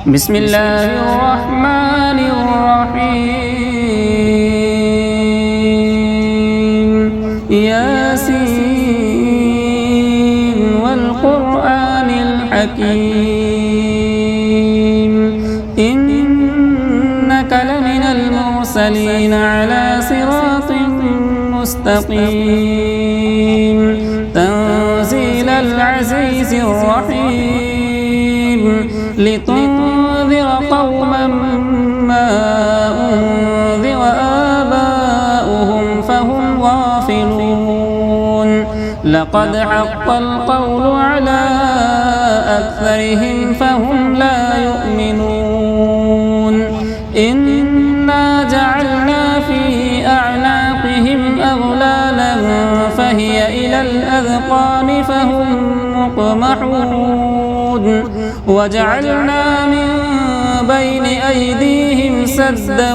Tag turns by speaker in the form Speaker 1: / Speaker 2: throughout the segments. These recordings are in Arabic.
Speaker 1: بسم الله الرحمن الرحيم ياسين والقرآن الحكيم إنك لمن المرسلين على صراط مستقيم تنزيل العزيز الرحيم لتنذر قوما ما أنذر آباؤهم فهم غافلون لقد حق القول على أكثرهم فهم لا يؤمنون إنا جعلنا في أعناقهم أغلالا فهي إلى الأذقان فهم مقمحون وجعلنا من بين أيديهم سدا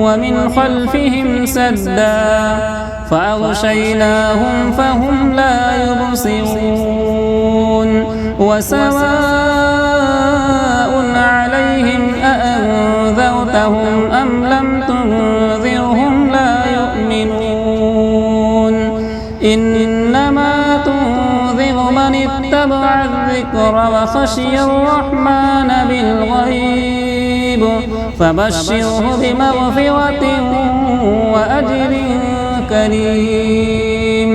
Speaker 1: ومن خلفهم سدا فأغشيناهم فهم لا يبصرون وسواء عليهم أأنذرتهم أم لم تنذرهم لا يؤمنون إنما تنذر من اتبع الذكر وخشي الرحمن بالغيب فبشره بمغفرة وأجر كريم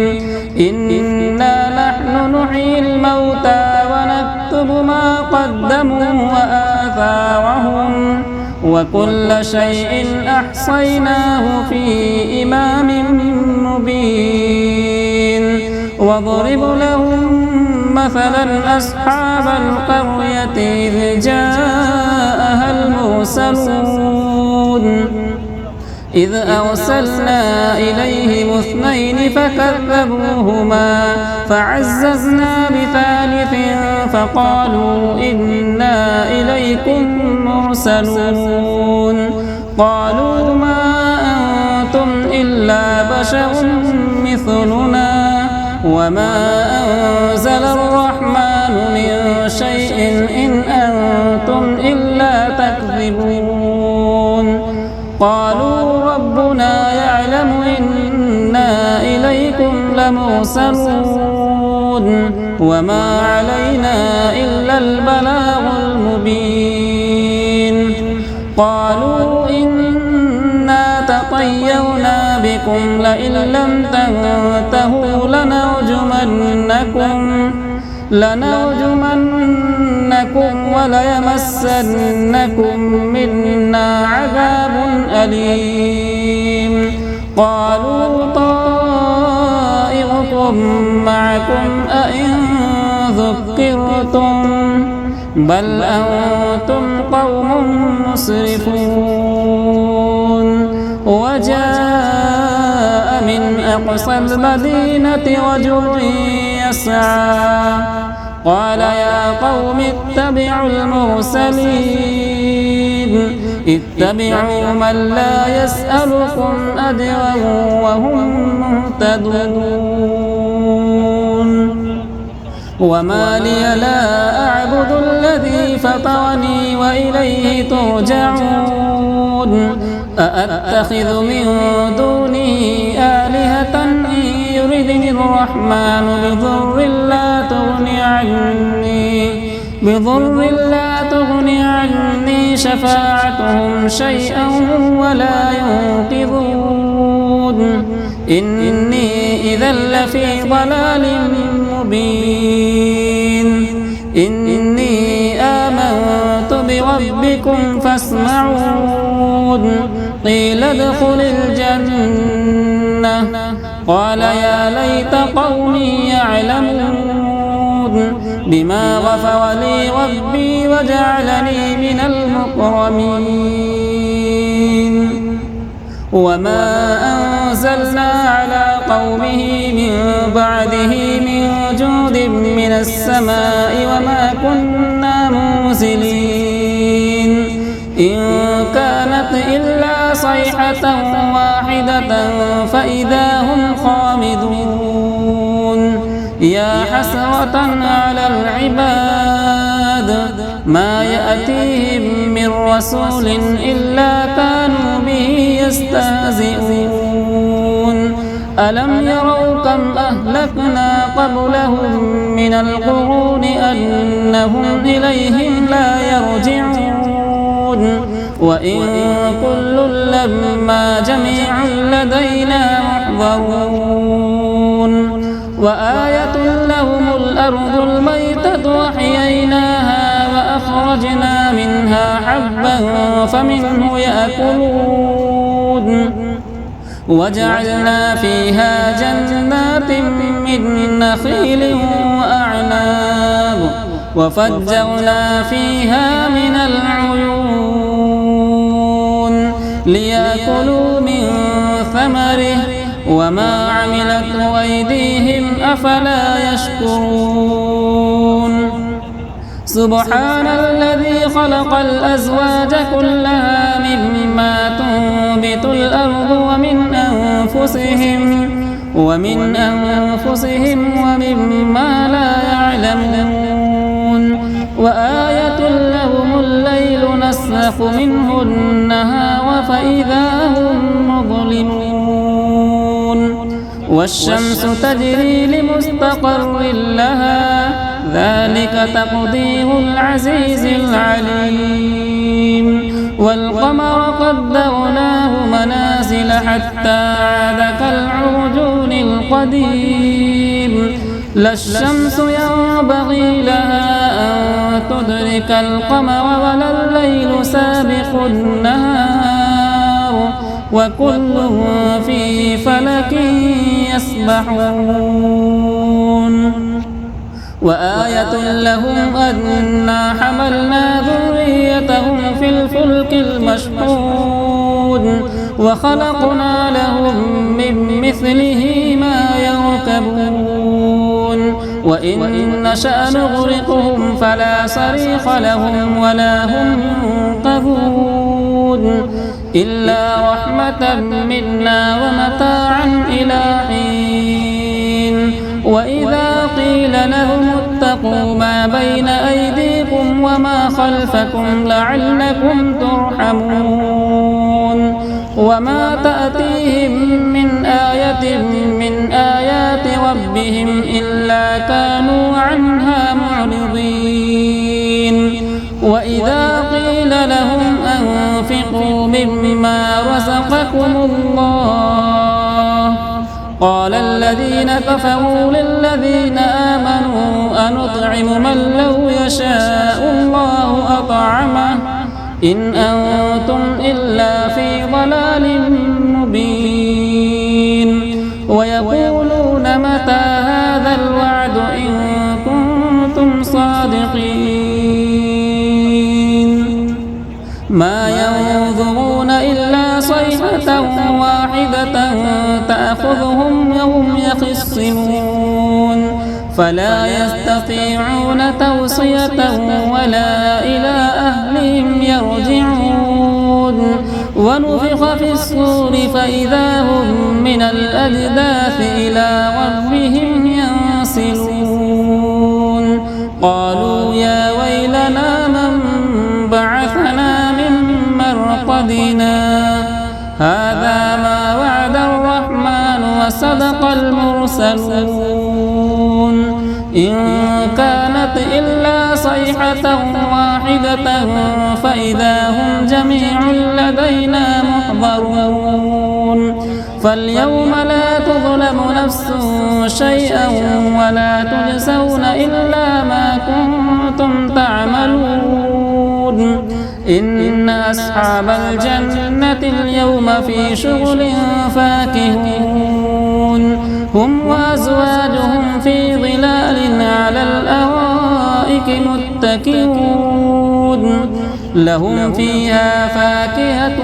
Speaker 1: إنا نحن نحيي الموتى ونكتب ما قدموا وآثارهم وكل شيء أحصيناه في إمام مبين واضرب لهم مثلا أصحاب القرية إذ جاءها المرسلون إذ أرسلنا إليهم اثنين فكذبوهما فعززنا بثالث فقالوا إنا إليكم مرسلون قالوا ما أنتم إلا بشر مثلنا وما أنزل الرحمن من شيء إن أنتم إلا تكذبون قالوا ربنا يعلم إنا إليكم لمرسلون وما علينا إلا البلاغ المبين قالوا إنا تطيرنا بكم لئن لم تنتهوا لنرجمنكم وليمسنكم منا عذاب أليم قالوا طائركم معكم أئن ذكرتم بل أنتم قوم مسرفون وجاء من أقصى المدينة رجل يسعى قال يا قوم اتبعوا المرسلين اتبعوا من لا يسألكم أجرا وهم مهتدون وما لي لا أعبد الذي فطرني وإليه ترجعون أأتخذ من دونه آلهة إن يردني الرحمن بضر لا تغني عني شفاعتهم شيئا ولا ينقذون إني إذا لفي ضلال مبين إني آمنت بربكم فاسمعون قيل ادخل الجنة قال يا ليت قومي يعلمون بما غفر لي ربي وجعلني من المكرمين وما أنزلنا على قومه من بعده من جود من السماء وما كنا منزلين إن كانت إلا صيحة واحدة فإذا هم خامدون يا حسرة على العباد ما يأتيهم رسول إلا كانوا به يستهزئون ألم يروا كم أهلكنا قبلهم من القرون أنهم إليهم لا يرجعون وإن كل لما جميع لدينا محضرون وآية لهم الأرض الميتة وأحييناها وأخرجنا منها حبا فمنه يأكلون وجعلنا فيها جنات من نخيل وأعناب وفجرنا فيها من العيون ليأكلوا من ثمره وما عملته أيديهم أفلا يشكرون سبحان الذي خلق الأزواج كلها مما تنبت الأرض ومن أنفسهم ومما لا يعلمون وآية لهم الليل نسلخ منه النهار فإذا هم مظلمون والشمس تجري لمستقر لها ذلك تقدير العزيز العليم والقمر قدرناه منازل حتى عاد كالعرجون القديم لا الشمس ينبغي لها أن تدرك القمر ولا الليل سابق النهار وكل في فلك يسبحون وآية لهم أنا حملنا ذريتهم في الفلك المشحون وخلقنا لهم من مثله ما يركبون وإن نشأ نغرقهم فلا صريخ لهم ولا هم ينقذون إلا رحمة منا ومتاعا إلى حين وإذا قيل لهم اتقوا ما بين أيديكم وما خلفكم لعلكم ترحمون وما تأتيهم من آية من آيات ربهم إلا كانوا عنها معرضين وإذا قيل لهم أنفقوا مما رزقكم الله قال الذين كفروا للذين آمنوا أنطعم من لو يشاء الله أطعمه إن أنتم إلا في ضلال مبين ويقولون متى هذا الوعد إن كنتم صادقين ما ينظرون إلا صيحة واحدة تأخذهم وهم يخصمون فلا يستطيعون توصية ولا إلى أهلهم يرجعون ونفخ في الصور فإذا هم من الأجداث إلى ربهم ينسلون قالوا يا ويلنا من بعثنا من مرقدنا هذا ما وعد الرحمن وصدق المرسلون إن كانت إلا صيحة واحدة فإذا هم جميع لدينا محضرون فاليوم لا تظلم نفس شيئا ولا تجزون إلا ما كنتم تعملون إن أصحاب الجنة اليوم في شغل فاكهون هم وأزواجهم في ظلال على الأرائك متكئون لهم فيها فاكهة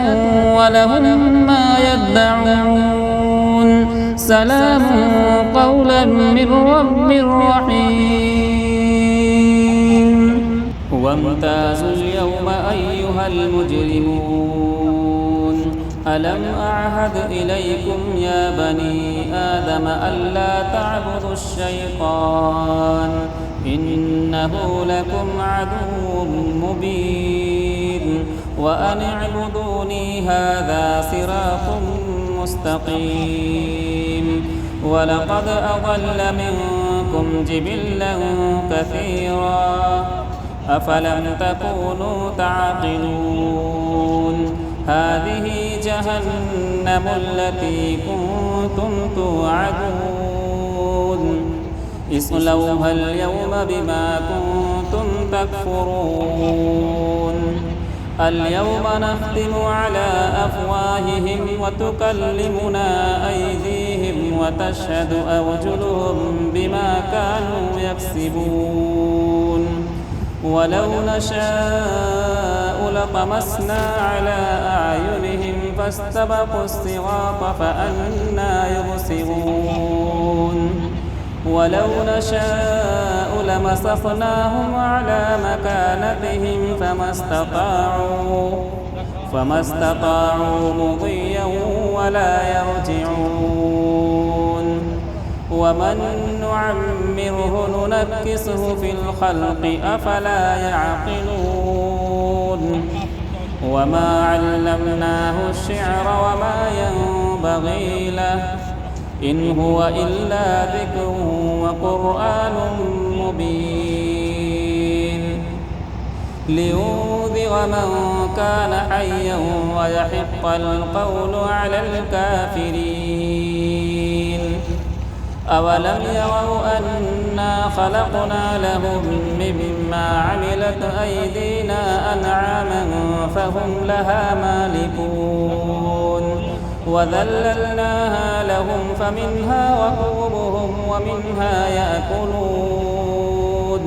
Speaker 1: ولهم ما يدعون سلام قولا من رب رحيم وامتازوا اليوم أيها المجرمون ألم أعهد إليكم يا بني آدم ألا تعبدوا الشيطان إنه لكم عدو مبين وأن اعبدوني هذا صراط مستقيم. ولقد أضل منكم جبلا كثيرا أفلم تكونوا تعقلون. هذه جهنم التي كنتم توعدون اصلوها اليوم بما كنتم تكفرون. اليوم نختم على أفواههم وتكلمنا أيديهم وتشهد أرجلهم بما كانوا يكسبون. ولو نشاء لطمسنا على أعينهم فاستبقوا الصراط فأنى يبصرون. ولو نشاء لمسخناهم على مكانتهم فما استطاعوا مضيا ولا يرجعون. ومن نعمره ننكسه في الخلق أفلا يعقلون. وما علمناه الشعر وما ينبغي له إن هو إلا ذكر وقرآن مبين لينذر من كان حيا ويحق القول على الكافرين. أولم يروا أنا خلقنا لهم مما عملت أيدينا أنعاما فهم لها مالكون. وذللناها لهم فمنها ركوبهم ومنها يأكلون.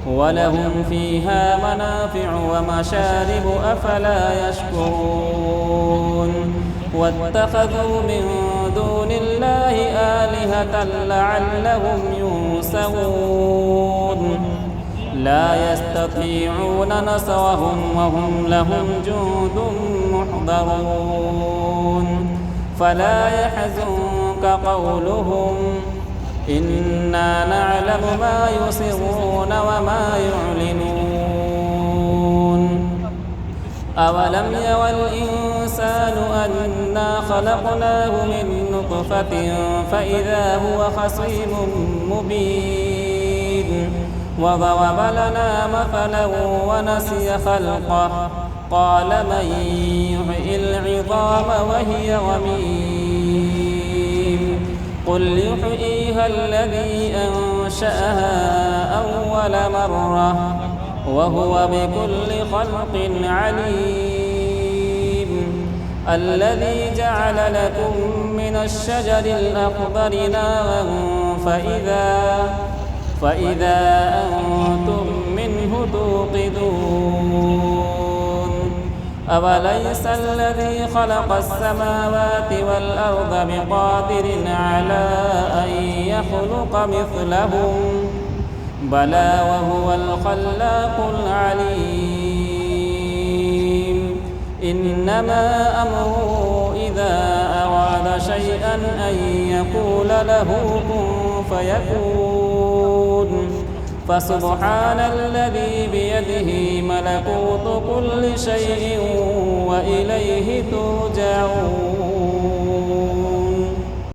Speaker 1: ولهم فيها منافع ومشارب أفلا يشكرون. واتخذوا من دون الله آلهة لعلهم ينصرون. لا يستطيعون نصرهم وهم لهم جند محضرون. فلا يحزنك قولهم إنا نعلم ما يسرون وما يعلنون. أولم ير الإنسان أنا خلقناه من نطفة فإذا هو خصيم مبين. وضرب لنا مثلا ونسي خلقه قال من يحيي العظام وهي رميم. قل يحييها الذي أنشأها أول مرة وهو بكل خلق عليم. الذي جعل لكم من الشجر الأخضر نارا فإذا أنتم منه توقدون. أوليس الذي خلق السماوات والأرض بقادر على أن يخلق مثلهم بلى وهو الخلاق العليم. إنما أمره إذا أراد شيئا أن يقول له كن فيكون. فسبحان الذي بيده ملكوت كل شيء وإليه ترجعون.